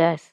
10,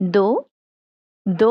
2, 2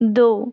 2।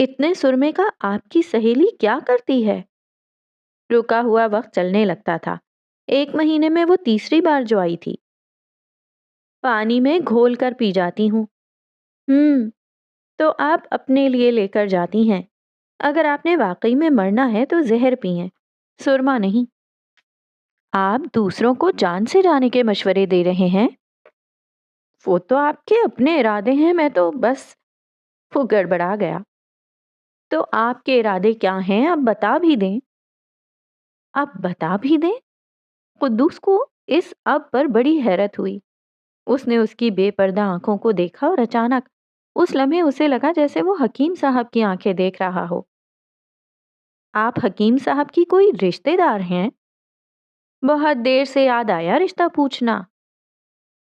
اتنے سرمے کا آپ کی سہیلی کیا کرتی ہے؟ رکا ہوا وقت چلنے لگتا تھا۔ 1 مہینے میں وہ تیسری بار جو آئی تھی۔ پانی میں گھول کر پی جاتی ہوں۔ تو آپ اپنے لیے لے کر جاتی ہیں۔ اگر آپ نے واقعی میں مرنا ہے تو زہر پئیں، سرما نہیں۔ آپ دوسروں کو جان سے جانے کے مشورے دے رہے ہیں؟ وہ تو آپ کے اپنے ارادے ہیں، میں تو بس… وہ گڑبڑا گیا۔ تو آپ کے ارادے کیا ہیں؟ آپ بتا بھی دیں۔ آپ بتا بھی دیں؟ قدوس کو اس اب پر بڑی حیرت ہوئی۔ اس نے اس کی بے پردہ آنکھوں کو دیکھا اور اچانک اس لمحے اسے لگا جیسے وہ حکیم صاحب کی آنکھیں دیکھ رہا ہو۔ آپ حکیم صاحب کی کوئی رشتے دار ہیں؟ بہت دیر سے یاد آیا رشتہ پوچھنا۔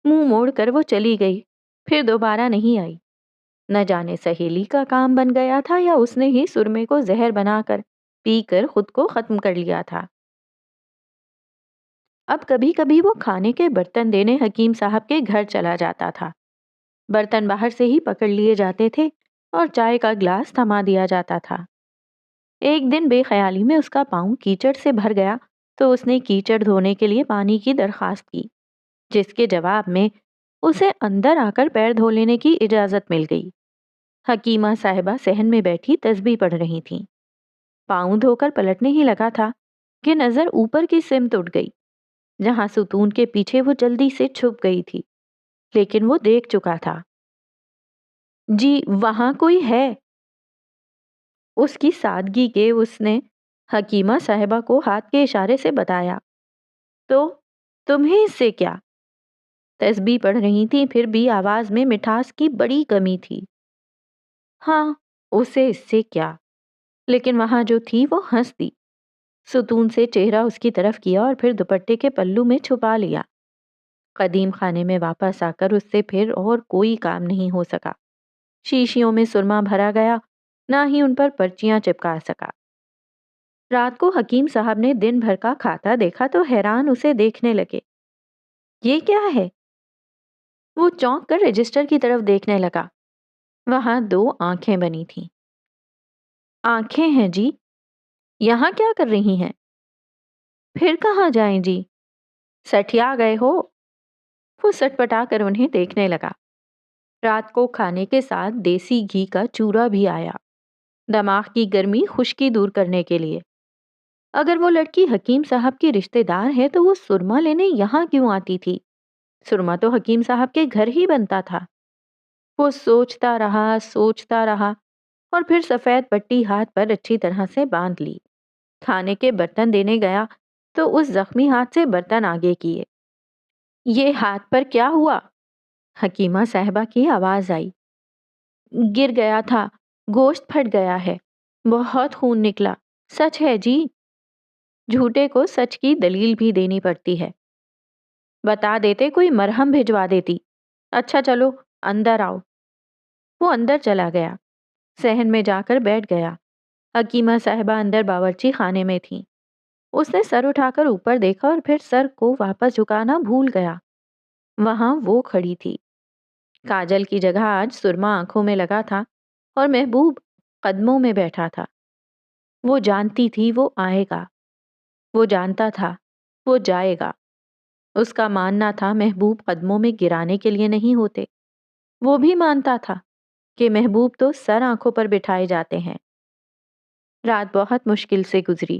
منہ موڑ کر وہ چلی گئی، پھر دوبارہ نہیں آئی۔ نہ جانے سہیلی کا کام بن گیا تھا یا اس نے ہی سرمے کو زہر بنا کر پی کر خود کو ختم کر لیا تھا۔ اب کبھی کبھی وہ کھانے کے برتن دینے حکیم صاحب کے گھر چلا جاتا تھا۔ برتن باہر سے ہی پکڑ لیے جاتے تھے اور چائے کا گلاس تھما دیا جاتا تھا۔ ایک دن بے خیالی میں اس کا پاؤں کیچڑ سے بھر گیا تو اس نے کیچڑ دھونے کے لیے پانی کی درخواست کی، جس کے جواب میں اسے اندر آ کر پیر دھو لینے کی اجازت مل گئی۔ حکیمہ صاحبہ صحن میں بیٹھی تسبیح پڑھ رہی تھیں۔ پاؤں دھو کر پلٹنے ہی لگا تھا کہ نظر اوپر کی سمت اٹھ گئی، جہاں ستون کے پیچھے وہ جلدی سے چھپ گئی تھی، لیکن وہ دیکھ چکا تھا۔ جی وہاں کوئی ہے؟ اس کی سادگی کے اس نے حکیمہ صاحبہ کو ہاتھ کے اشارے سے بتایا۔ تو تمہیں اس سے کیا؟ تسبیح پڑھ رہی تھی، پھر بھی آواز میں مٹھاس کی بڑی کمی تھی۔ ہاں، اسے اس سے کیا؟ لیکن وہاں جو تھی وہ ہنس دی، ستون سے چہرہ اس کی طرف کیا اور پھر دوپٹے کے پلو میں چھپا لیا۔ قدیم خانے میں واپس آ کر اس سے پھر اور کوئی کام نہیں ہو سکا۔ شیشیوں میں سرما بھرا گیا، نہ ہی ان پر پرچیاں چپکا سکا۔ رات کو حکیم صاحب نے دن بھر کا کھاتا دیکھا تو حیران اسے دیکھنے لگے۔ یہ کیا ہے؟ وہ چونک کر رجسٹر کی طرف دیکھنے لگا۔ وہاں 2 آنکھیں بنی تھیں۔ آنکھیں ہیں جی، یہاں کیا کر رہی ہیں؟ پھر کہاں جائیں جی؟ سٹھیا گئے ہو؟ وہ سٹپٹا کر انہیں دیکھنے لگا۔ رات کو کھانے کے ساتھ دیسی گھی کا چورا بھی آیا، دماغ کی گرمی خشکی دور کرنے کے لیے۔ اگر وہ لڑکی حکیم صاحب کی رشتہ دار ہے تو وہ سرما لینے یہاں کیوں آتی تھی؟ سرما تو حکیم صاحب کے گھر ہی بنتا تھا۔ وہ سوچتا رہا اور پھر سفید پٹی ہاتھ پر اچھی طرح سے باندھ لی۔ کھانے کے برتن دینے گیا تو اس زخمی ہاتھ سے برتن آگے کیے۔ یہ ہاتھ پر کیا ہوا؟ حکیمہ صاحبہ کی آواز آئی۔ گر گیا تھا، گوشت پھٹ گیا ہے، بہت خون نکلا۔ سچ ہے جی، جھوٹے کو سچ کی دلیل بھی دینی پڑتی ہے۔ بتا دیتے کوئی مرہم بھجوا دیتی۔ اچھا چلو اندر آؤ۔ وہ اندر چلا گیا، صحن میں جا کر بیٹھ گیا۔ حکیمہ صاحبہ اندر باورچی خانے میں تھیں۔ اس نے سر اٹھا کر اوپر دیکھا اور پھر سر کو واپس جھکانا بھول گیا۔ وہاں وہ کھڑی تھی۔ کاجل کی جگہ آج سرما آنکھوں میں لگا تھا اور محبوب قدموں میں بیٹھا تھا۔ وہ جانتی تھی وہ آئے گا، وہ جانتا تھا وہ جائے گا۔ اس کا ماننا تھا محبوب قدموں میں گرانے کے لیے نہیں ہوتے۔ وہ بھی مانتا تھا کہ محبوب تو سر آنکھوں پر بٹھائے جاتے ہیں۔ رات بہت مشکل سے گزری۔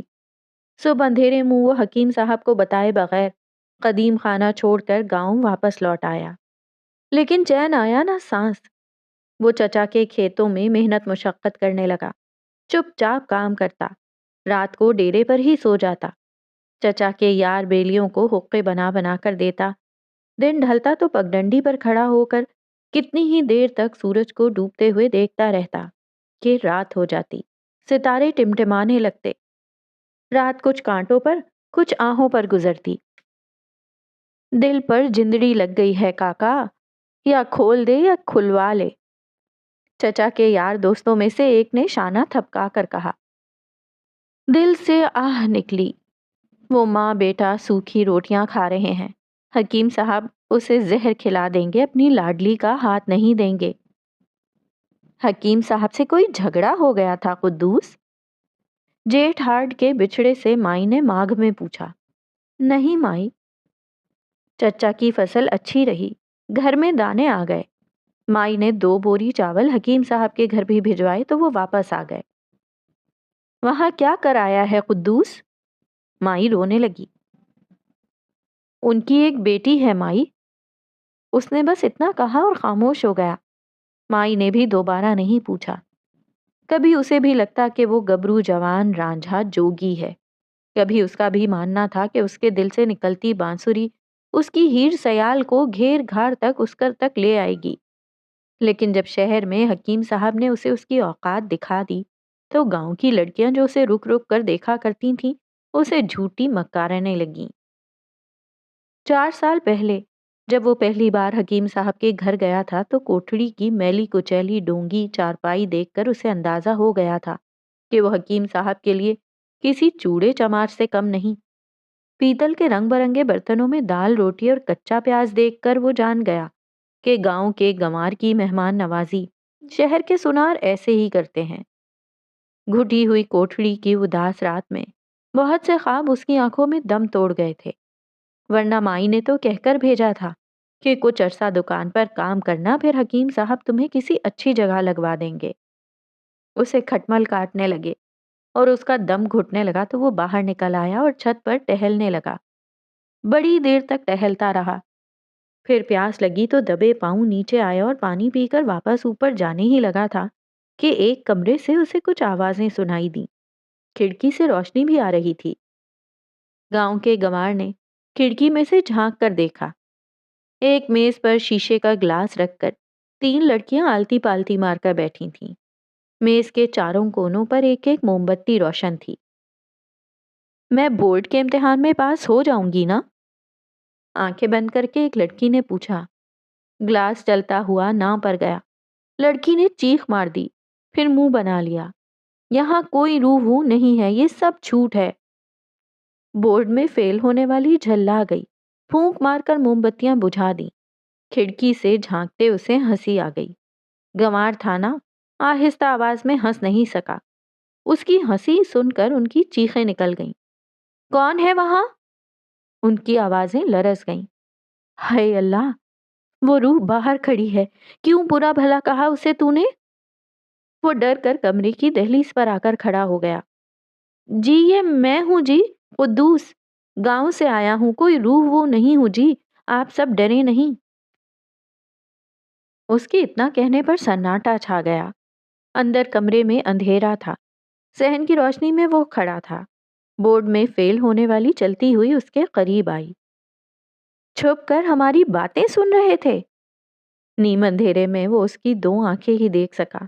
صبح اندھیرے منہ وہ حکیم صاحب کو بتائے بغیر قدیم خانہ چھوڑ کر گاؤں واپس لوٹ آیا، لیکن چین آیا نہ سانس۔ وہ چچا کے کھیتوں میں محنت مشقت کرنے لگا، چپ چاپ کام کرتا، رات کو ڈیرے پر ہی سو جاتا، چچا کے یار بیلیوں کو حقے بنا بنا کر دیتا۔ دن ڈھلتا تو پگڈنڈی پر کھڑا ہو کر کتنی ہی دیر تک سورج کو ڈوبتے ہوئے دیکھتا رہتا کہ رات ہو جاتی، ستارے ٹمٹمانے لگتے۔ رات کچھ کانٹوں پر کچھ آہوں پر گزرتی۔ دل پر جندڑی لگ گئی ہے کاکا، یا کھول دے یا کھلوا لے، چچا کے یار دوستوں میں سے ایک نے شانہ تھپکا کر کہا۔ دل سے آہ نکلی۔ وہ ماں بیٹا سوکھی روٹیاں کھا رہے ہیں، حکیم صاحب اسے زہر کھلا دیں گے، اپنی لاڈلی کا ہاتھ نہیں دیں گے۔ حکیم صاحب سے کوئی جھگڑا ہو گیا تھا قدوس؟ جیٹھ ہارڈ کے بچھڑے سے مائی نے ماگھ میں پوچھا۔ نہیں مائی، چچا کی فصل اچھی رہی، گھر میں دانے آ گئے۔ مائی نے 2 بوری چاول حکیم صاحب کے گھر بھی بھجوائے تو وہ واپس آ گئے۔ وہاں کیا کر آیا ہے قدوس؟ مائی رونے لگی۔ ان کی ایک بیٹی ہے مائی۔ اس نے بس اتنا کہا اور خاموش ہو گیا۔ مائی نے بھی دوبارہ نہیں پوچھا۔ کبھی اسے بھی لگتا کہ وہ گبرو جوان رانجھا جوگی ہے، کبھی اس کا بھی ماننا تھا کہ اس کے دل سے نکلتی بانسری اس کی ہیر سیال کو گھیر گھار تک اسکر تک لے آئے گی۔ لیکن جب شہر میں حکیم صاحب نے اسے اس کی اوقات دکھا دی تو گاؤں کی لڑکیاں جو اسے رک رک کر دیکھا کرتی تھیں اسے جھوٹی مکارنے لگیں۔ 4 سال پہلے جب وہ پہلی بار حکیم صاحب کے گھر گیا تھا تو کوٹھڑی کی میلی کچیلی ڈونگی چارپائی دیکھ کر اسے اندازہ ہو گیا تھا کہ وہ حکیم صاحب کے لیے کسی چوڑے چمار سے کم نہیں۔ پیتل کے رنگ برنگے برتنوں میں دال روٹی اور کچا پیاز دیکھ کر وہ جان گیا کہ گاؤں کے گنوار کی مہمان نوازی شہر کے سنار ایسے ہی کرتے ہیں۔ گھٹی ہوئی کوٹھڑی کی اداس رات میں بہت سے خواب اس کی آنکھوں میں دم توڑ گئے تھے، ورنہ مائی نے تو کہہ کر بھیجا تھا کہ کچھ عرصہ دکان پر کام کرنا، پھر حکیم صاحب تمہیں کسی اچھی جگہ لگوا دیں گے۔ اسے کھٹمل کاٹنے لگے اور اس کا دم گھٹنے لگا تو وہ باہر نکل آیا اور چھت پر ٹہلنے لگا۔ بڑی دیر تک ٹہلتا رہا، پھر پیاس لگی تو دبے پاؤں نیچے آیا اور پانی پی کر واپس اوپر جانے ہی لگا تھا کہ ایک کمرے سے اسے کچھ آوازیں سنائی دیں۔ کھڑکی سے روشنی بھی آ رہی تھی۔ گاؤں کے گنوار نے کھڑکی میں سے جھانک کر دیکھا۔ ایک میز پر شیشے کا گلاس رکھ کر 3 لڑکیاں آلتی پالتی مار کر بیٹھی تھیں۔ میز کے چاروں کونوں پر ایک ایک موم بتی روشن تھی۔ میں بورڈ کے امتحان میں پاس ہو جاؤں گی نا؟ آنکھیں بند کر کے ایک لڑکی نے پوچھا۔ گلاس چلتا ہوا ناں پر گیا۔ لڑکی نے چیخ مار دی، پھر منہ بنا لیا۔ یہاں کوئی روح ووح نہیں ہے، یہ سب جھوٹ ہے۔ بورڈ میں فیل ہونے والی جھلا گئی، پھونک مار کر موم بتیاں بجھا دیں۔ کھڑکی سے جھانکتے اسے ہنسی آ گئی۔ گنوار تھا نا، آہستہ آواز میں ہنس نہیں سکا۔ اس کی ہنسی سن کر ان کی چیخیں نکل گئیں۔ کون ہے وہاں؟ ان کی آوازیں لرز گئیں۔ ہائے اللہ، وہ روح باہر کھڑی ہے، کیوں برا بھلا کہا اسے تو نے؟ وہ ڈر کر کمرے کی دہلیز پر آ کر کھڑا ہو گیا۔ جی یہ میں ہوں جی، قدوس، گاؤں سے آیا ہوں، کوئی روح وہ نہیں ہوں جی، آپ سب ڈرے نہیں۔ اس کے اتنا کہنے پر سناٹا چھا گیا۔ اندر کمرے میں اندھیرا تھا، صحن کی روشنی میں وہ کھڑا تھا۔ بورڈ میں فیل ہونے والی چلتی ہوئی اس کے قریب آئی۔ چھپ کر ہماری باتیں سن رہے تھے؟ نیم اندھیرے میں وہ اس کی 2 آنکھیں ہی دیکھ سکا،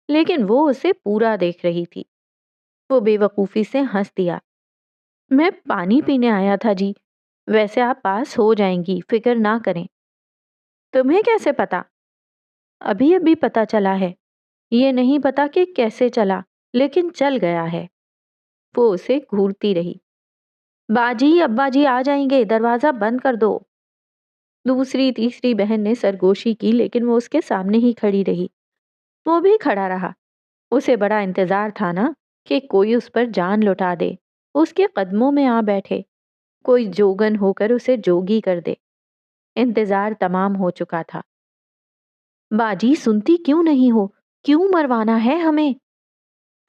لیکن وہ اسے پورا دیکھ رہی تھی۔ وہ بے وقوفی سے ہنس دیا۔ میں پانی پینے آیا تھا جی، ویسے آپ پاس ہو جائیں گی، فکر نہ کریں۔ تمہیں کیسے پتا؟ ابھی ابھی پتا چلا ہے، یہ نہیں پتا کہ کیسے چلا، لیکن چل گیا ہے۔ وہ اسے گھورتی رہی۔ باجی ابا جی آ جائیں گے، دروازہ بند کر دو۔ دوسری تیسری بہن نے سرگوشی کی، لیکن وہ اس کے سامنے ہی کھڑی رہی۔ وہ بھی کھڑا رہا۔ اسے بڑا انتظار تھا نا کہ کوئی اس پر جان لٹا دے، اس کے قدموں میں آ بیٹھے، کوئی جوگن ہو کر اسے جوگی کر دے۔ انتظار تمام ہو چکا تھا۔ باجی سنتی کیوں نہیں ہو؟ کیوں مروانا ہے ہمیں؟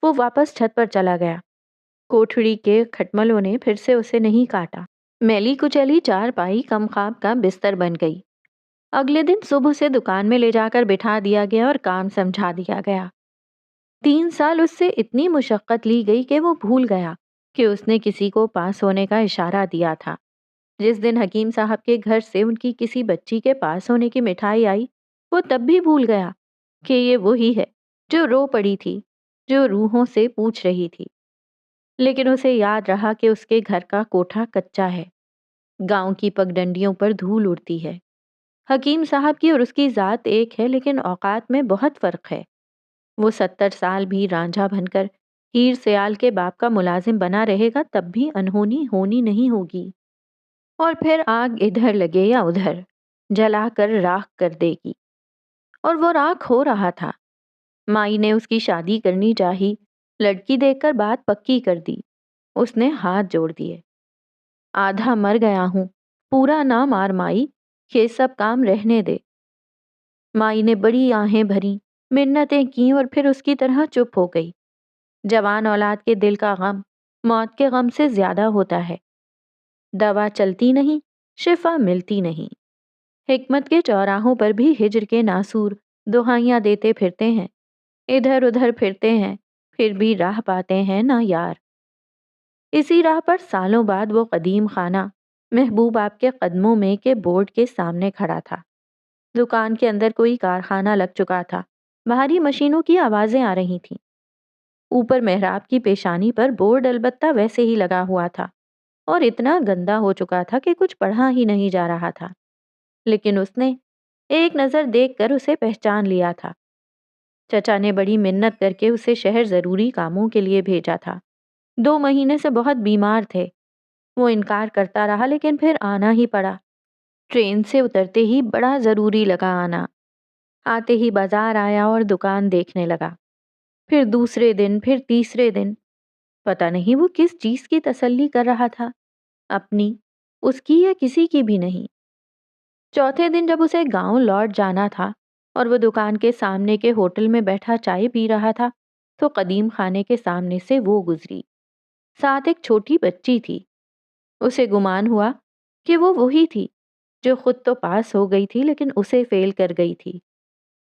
وہ واپس چھت پر چلا گیا۔ کوٹھڑی کے کھٹملوں نے پھر سے اسے نہیں کاٹا۔ میلی کچیلی چارپائی کم خواب کا بستر بن گئی۔ اگلے دن صبح سے دکان میں لے جا کر بٹھا دیا گیا اور کام سمجھا دیا گیا۔ 3 سال اس سے اتنی مشقت لی گئی کہ وہ بھول گیا کہ اس نے کسی کو پاس ہونے کا اشارہ دیا تھا۔ جس دن حکیم صاحب کے گھر سے ان کی کسی بچی کے پاس ہونے کی مٹھائی آئی، وہ تب بھی بھول گیا کہ یہ وہی ہے جو رو پڑی تھی، جو روحوں سے پوچھ رہی تھی۔ لیکن اسے یاد رہا کہ اس کے گھر کا کوٹھا کچا ہے، گاؤں کی پگڈنڈیوں پر دھول اڑتی ہے۔ حکیم صاحب کی اور اس کی ذات ایک ہے، لیکن اوقات میں بہت فرق ہے۔ وہ 70 سال بھی رانجھا بن کر ہیر سیال کے باپ کا ملازم بنا رہے گا تب بھی انہونی ہونی نہیں ہوگی، اور پھر آگ ادھر لگے یا ادھر جلا کر راکھ کر دے گی۔ اور وہ راکھ ہو رہا تھا۔ مائی نے اس کی شادی کرنی چاہی، لڑکی دیکھ کر بات پکی کر دی۔ اس نے ہاتھ جوڑ دیے۔ آدھا مر گیا ہوں، پورا نہ مار مائی، یہ سب کام رہنے دے۔ مائی نے بڑی آہیں بھری، منتیں کیں اور پھر اس کی طرح چپ ہو گئی۔ جوان اولاد کے دل کا غم موت کے غم سے زیادہ ہوتا ہے۔ دوا چلتی نہیں، شفا ملتی نہیں۔ حکمت کے چوراہوں پر بھی ہجر کے ناسور دہائیاں دیتے پھرتے ہیں، ادھر ادھر پھرتے ہیں، پھر بھی راہ پاتے ہیں نہ یار۔ اسی راہ پر سالوں بعد وہ قدیم خانہ محبوب آپ کے قدموں میں کے بورڈ کے سامنے کھڑا تھا۔ دکان کے اندر کوئی کارخانہ لگ چکا تھا، بھاری مشینوں کی آوازیں آ رہی تھیں۔ اوپر محراب کی پیشانی پر بورڈ البتہ ویسے ہی لگا ہوا تھا اور اتنا گندا ہو چکا تھا کہ کچھ پڑھا ہی نہیں جا رہا تھا، لیکن اس نے ایک نظر دیکھ کر اسے پہچان لیا تھا۔ چچا نے بڑی منت کر کے اسے شہر ضروری کاموں کے لیے بھیجا تھا۔ 2 مہینے سے بہت بیمار تھے۔ وہ انکار کرتا رہا لیکن پھر آنا ہی پڑا۔ ٹرین سے اترتے ہی بڑا ضروری لگا آنا۔ آتے ہی بازار آیا اور دکان دیکھنے لگا۔ پھر دوسرے دن، پھر تیسرے دن، پتہ نہیں وہ کس چیز کی تسلی کر رہا تھا، اپنی، اس کی یا کسی کی بھی نہیں۔ چوتھے دن جب اسے گاؤں لوٹ جانا تھا اور وہ دکان کے سامنے کے ہوٹل میں بیٹھا چائے پی رہا تھا تو قدیم خانے کے سامنے سے وہ گزری۔ ساتھ ایک چھوٹی بچی تھی۔ اسے گمان ہوا کہ وہ وہی تھی جو خود تو پاس ہو گئی تھی لیکن اسے فیل کر گئی تھی،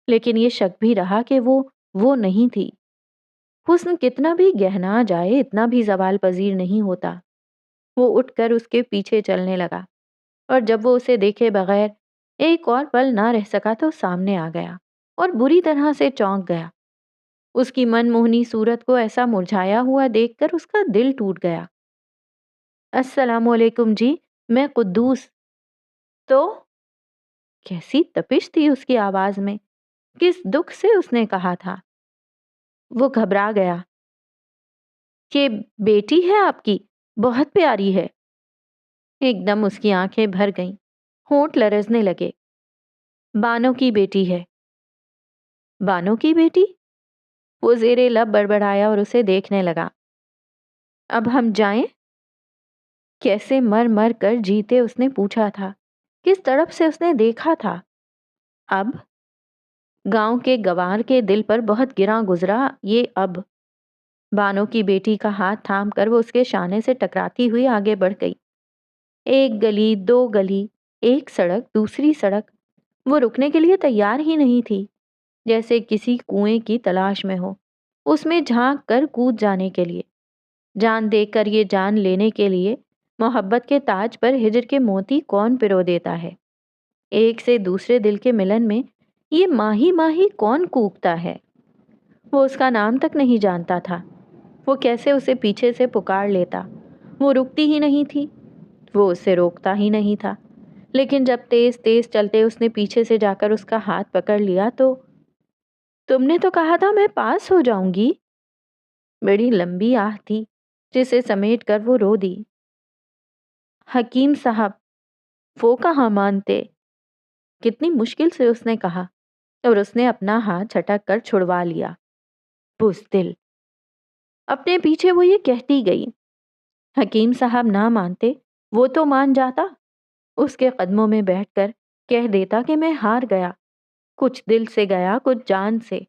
لیکن یہ شک بھی رہا کہ وہ نہیں تھی۔ حسن کتنا بھی گہنا جائے اتنا بھی زوال پذیر نہیں ہوتا۔ وہ اٹھ کر اس کے پیچھے چلنے لگا اور جب وہ اسے دیکھے بغیر ایک اور پل نہ رہ سکا تو سامنے آ گیا اور بری طرح سے چونک گیا۔ اس کی من موہنی صورت کو ایسا مرجھایا ہوا دیکھ کر اس کا دل ٹوٹ گیا۔ السلام علیکم جی، میں قدوس۔ تو کیسی تپش تھی اس کی آواز میں، کس دکھ سے اس نے کہا تھا۔ وہ گھبرا گیا کہ بیٹی ہے آپ کی، بہت پیاری ہے۔ ایک دم اس کی آنکھیں بھر گئیں، ہونٹ لرزنے لگے۔ بانو کی بیٹی ہے۔ بانو کی بیٹی؟ وہ زیر لب بڑبڑایا اور اسے دیکھنے لگا۔ اب ہم جائیں؟ کیسے مر مر کر جیتے اس نے پوچھا تھا، کس طرف سے اس نے دیکھا تھا۔ اب گاؤں کے گوار کے دل پر بہت گراں گزرا یہ اب۔ بانو کی بیٹی کا ہاتھ تھام کر وہ اس کے شانے سے ٹکراتی ہوئی آگے بڑھ گئی۔ ایک گلی، 2 گلی، ایک سڑک، دوسری سڑک، وہ رکنے کے لیے تیار ہی نہیں تھی، جیسے کسی کنویں کی تلاش میں ہو، اس میں جھانک کر کود جانے کے لیے، جان دے کر یہ جان لینے کے لیے۔ محبت کے تاج پر ہجر کے موتی کون پرو دیتا ہے؟ ایک سے دوسرے دل کے ملن میں یہ ماہی ماہی کون کوکتا ہے؟ وہ اس کا نام تک نہیں جانتا تھا۔ وہ کیسے اسے پیچھے سے پکار لیتا؟ وہ رکتی ہی نہیں تھی، وہ اسے روکتا ہی نہیں تھا، لیکن جب تیز تیز چلتے اس نے پیچھے سے جا کر اس کا ہاتھ پکڑ لیا تو تم نے تو کہا تھا میں پاس ہو جاؤں گی۔ بڑی لمبی آہ تھی جسے سمیٹ کر وہ رو دی۔ حکیم صاحب، وہ کہاں مانتے؟ کتنی مشکل سے اس نے کہا اور اس نے اپنا ہاتھ جھٹک کر چھڑوا لیا۔ بزدل! اپنے پیچھے وہ یہ کہتی گئی، حکیم صاحب نہ مانتے، وہ تو مان جاتا، اس کے قدموں میں بیٹھ کر کہہ دیتا کہ میں ہار گیا، کچھ دل سے گیا، کچھ جان سے،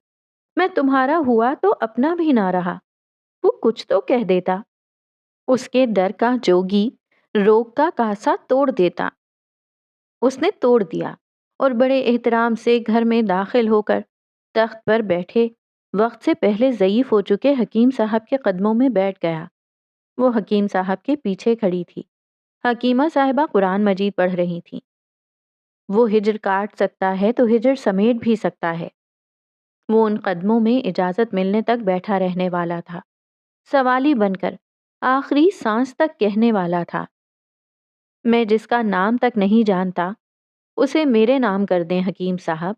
میں تمہارا ہوا تو اپنا بھی نہ رہا، وہ کچھ تو کہہ دیتا، اس کے در کا جوگی روگ کا کاسا توڑ دیتا۔ اس نے توڑ دیا اور بڑے احترام سے گھر میں داخل ہو کر تخت پر بیٹھے وقت سے پہلے ضعیف ہو چکے حکیم صاحب کے قدموں میں بیٹھ گیا۔ وہ حکیم صاحب کے پیچھے کھڑی تھی۔ حکیمہ صاحبہ قرآن مجید پڑھ رہی تھیں۔ وہ ہجر کاٹ سکتا ہے تو ہجر سمیٹ بھی سکتا ہے۔ وہ ان قدموں میں اجازت ملنے تک بیٹھا رہنے والا تھا، سوالی بن کر آخری سانس تک کہنے والا تھا، میں جس کا نام تک نہیں جانتا اسے میرے نام کر دیں حکیم صاحب۔